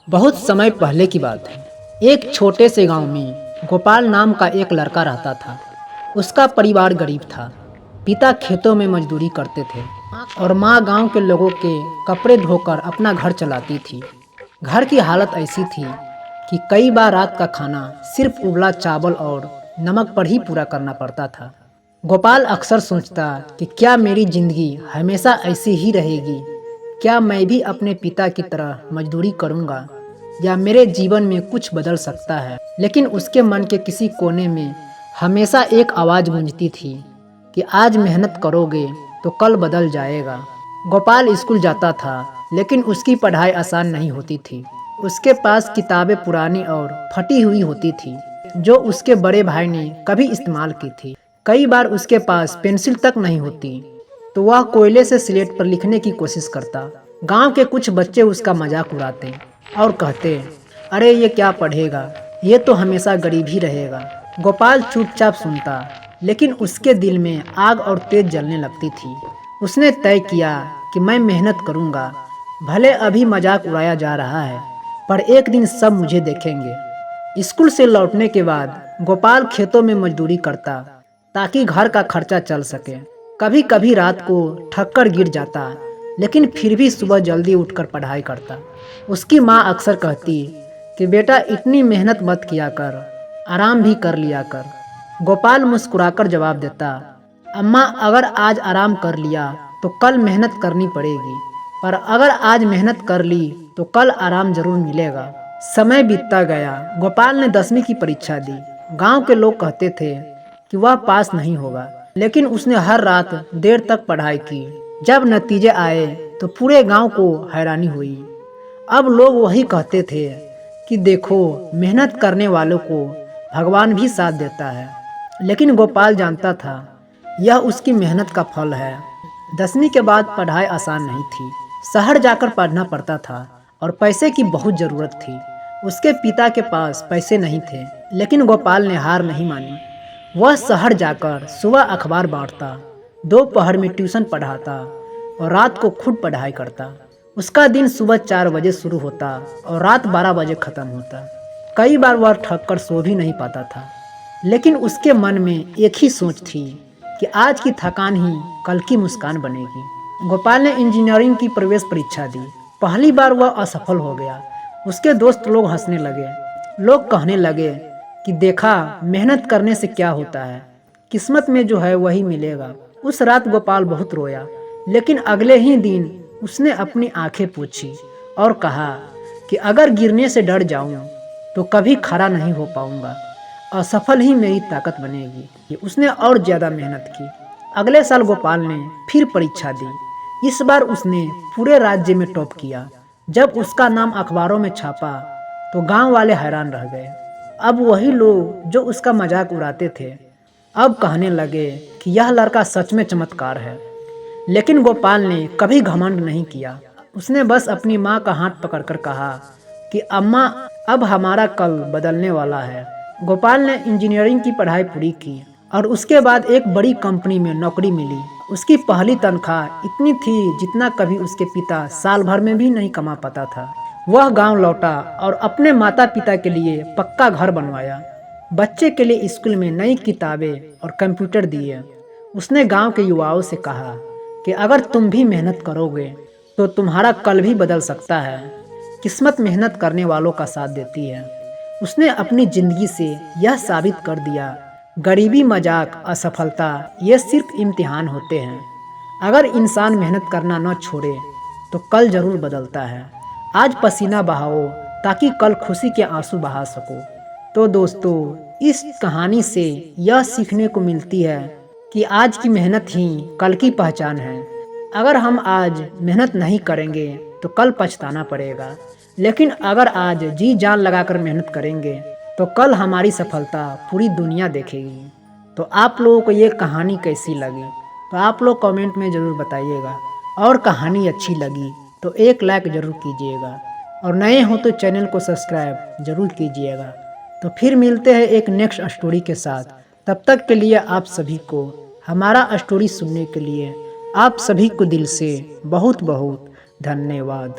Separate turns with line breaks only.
बहुत समय पहले की बात है। एक छोटे से गांव में गोपाल नाम का एक लड़का रहता था। उसका परिवार गरीब था। पिता खेतों में मजदूरी करते थे और माँ गांव के लोगों के कपड़े धोकर अपना घर चलाती थी। घर की हालत ऐसी थी कि कई बार रात का खाना सिर्फ उबला चावल और नमक पर ही पूरा करना पड़ता था। गोपाल अक्सर सोचता कि क्या मेरी जिंदगी हमेशा ऐसी ही रहेगी? क्या मैं भी अपने पिता की तरह मजदूरी करूंगा या मेरे जीवन में कुछ बदल सकता है? लेकिन उसके मन के किसी कोने में हमेशा एक आवाज़ गूंजती थी कि आज मेहनत करोगे तो कल बदल जाएगा। गोपाल स्कूल जाता था, लेकिन उसकी पढ़ाई आसान नहीं होती थी। उसके पास किताबें पुरानी और फटी हुई होती थी, जो उसके बड़े भाई ने कभी इस्तेमाल की थी। कई बार उसके पास पेंसिल तक नहीं होती, तो वह कोयले से स्लेट पर लिखने की कोशिश करता। गांव के कुछ बच्चे उसका मजाक उड़ाते और कहते, अरे ये क्या पढ़ेगा, ये तो हमेशा गरीब ही रहेगा। गोपाल चुपचाप सुनता, लेकिन उसके दिल में आग और तेज जलने लगती थी। उसने तय किया कि मैं मेहनत करूंगा, भले अभी मजाक उड़ाया जा रहा है, पर एक दिन सब मुझे देखेंगे। स्कूल से लौटने के बाद गोपाल खेतों में मजदूरी करता ताकि घर का खर्चा चल सके। कभी कभी रात को थक कर गिर जाता, लेकिन फिर भी सुबह जल्दी उठकर पढ़ाई करता। उसकी माँ अक्सर कहती कि बेटा इतनी मेहनत मत किया कर, आराम भी कर लिया कर। गोपाल मुस्कुराकर जवाब देता, अम्मा अगर आज आराम कर लिया तो कल मेहनत करनी पड़ेगी, पर अगर आज मेहनत कर ली तो कल आराम जरूर मिलेगा। समय बीतता गया। गोपाल ने 10वीं की परीक्षा दी। गांव के लोग कहते थे कि वह पास नहीं होगा, लेकिन उसने हर रात देर तक पढ़ाई की। जब नतीजे आए तो पूरे गांव को हैरानी हुई। अब लोग वही कहते थे कि देखो, मेहनत करने वालों को भगवान भी साथ देता है। लेकिन गोपाल जानता था यह उसकी मेहनत का फल है। 10वीं के बाद पढ़ाई आसान नहीं थी। शहर जाकर पढ़ना पड़ता था और पैसे की बहुत ज़रूरत थी। उसके पिता के पास पैसे नहीं थे, लेकिन गोपाल ने हार नहीं मानी। वह शहर जाकर सुबह अखबार बांटता, दोपहर में ट्यूशन पढ़ाता और रात को खुद पढ़ाई करता। उसका दिन सुबह 4 बजे शुरू होता और रात 12 बजे ख़त्म होता। कई बार वह थक कर सो भी नहीं पाता था, लेकिन उसके मन में एक ही सोच थी कि आज की थकान ही कल की मुस्कान बनेगी। गोपाल ने इंजीनियरिंग की प्रवेश परीक्षा दी। पहली बार वह असफल हो गया। उसके दोस्त लोग हंसने लगे। लोग कहने लगे कि देखा, मेहनत करने से क्या होता है, किस्मत में जो है वही मिलेगा। उस रात गोपाल बहुत रोया, लेकिन अगले ही दिन उसने अपनी आंखें पोंछी और कहा कि अगर गिरने से डर जाऊं तो कभी खड़ा नहीं हो पाऊंगा। असफल ही मेरी ताकत बनेगी। ये उसने और ज़्यादा मेहनत की। अगले साल गोपाल ने फिर परीक्षा दी। इस बार उसने पूरे राज्य में टॉप किया। जब उसका नाम अखबारों में छापा तो गांव वाले हैरान रह गए। अब वही लोग जो उसका मजाक उड़ाते थे, अब कहने लगे कि यह लड़का सच में चमत्कार है। लेकिन गोपाल ने कभी घमंड नहीं किया। उसने बस अपनी माँ का हाथ पकड़कर कहा कि अम्मा, अब हमारा कल बदलने वाला है। गोपाल ने इंजीनियरिंग की पढ़ाई पूरी की और उसके बाद एक बड़ी कंपनी में नौकरी मिली। उसकी पहली तनख्वाह इतनी थी जितना कभी उसके पिता साल भर में भी नहीं कमा पाता था। वह गांव लौटा और अपने माता पिता के लिए पक्का घर बनवाया। बच्चे के लिए स्कूल में नई किताबें और कंप्यूटर दिए। उसने गांव के युवाओं से कहा कि अगर तुम भी मेहनत करोगे तो तुम्हारा कल भी बदल सकता है। किस्मत मेहनत करने वालों का साथ देती है। उसने अपनी ज़िंदगी से यह साबित कर दिया, गरीबी, मजाक, असफलता ये सिर्फ इम्तिहान होते हैं। अगर इंसान मेहनत करना न छोड़े तो कल ज़रूर बदलता है। आज पसीना बहाओ ताकि कल खुशी के आंसू बहा सको। तो दोस्तों, इस कहानी से यह सीखने को मिलती है कि आज की मेहनत ही कल की पहचान है। अगर हम आज मेहनत नहीं करेंगे तो कल पछताना पड़ेगा, लेकिन अगर आज जी जान लगाकर मेहनत करेंगे तो कल हमारी सफलता पूरी दुनिया देखेगी। तो आप लोगों को ये कहानी कैसी लगी तो आप लोग कमेंट में ज़रूर बताइएगा, और कहानी अच्छी लगी तो एक लाइक ज़रूर कीजिएगा, और नए हो तो चैनल को सब्सक्राइब ज़रूर कीजिएगा। तो फिर मिलते हैं एक नेक्स्ट स्टोरी के साथ। तब तक के लिए आप सभी को, हमारा स्टोरी सुनने के लिए आप सभी को दिल से बहुत बहुत धन्यवाद।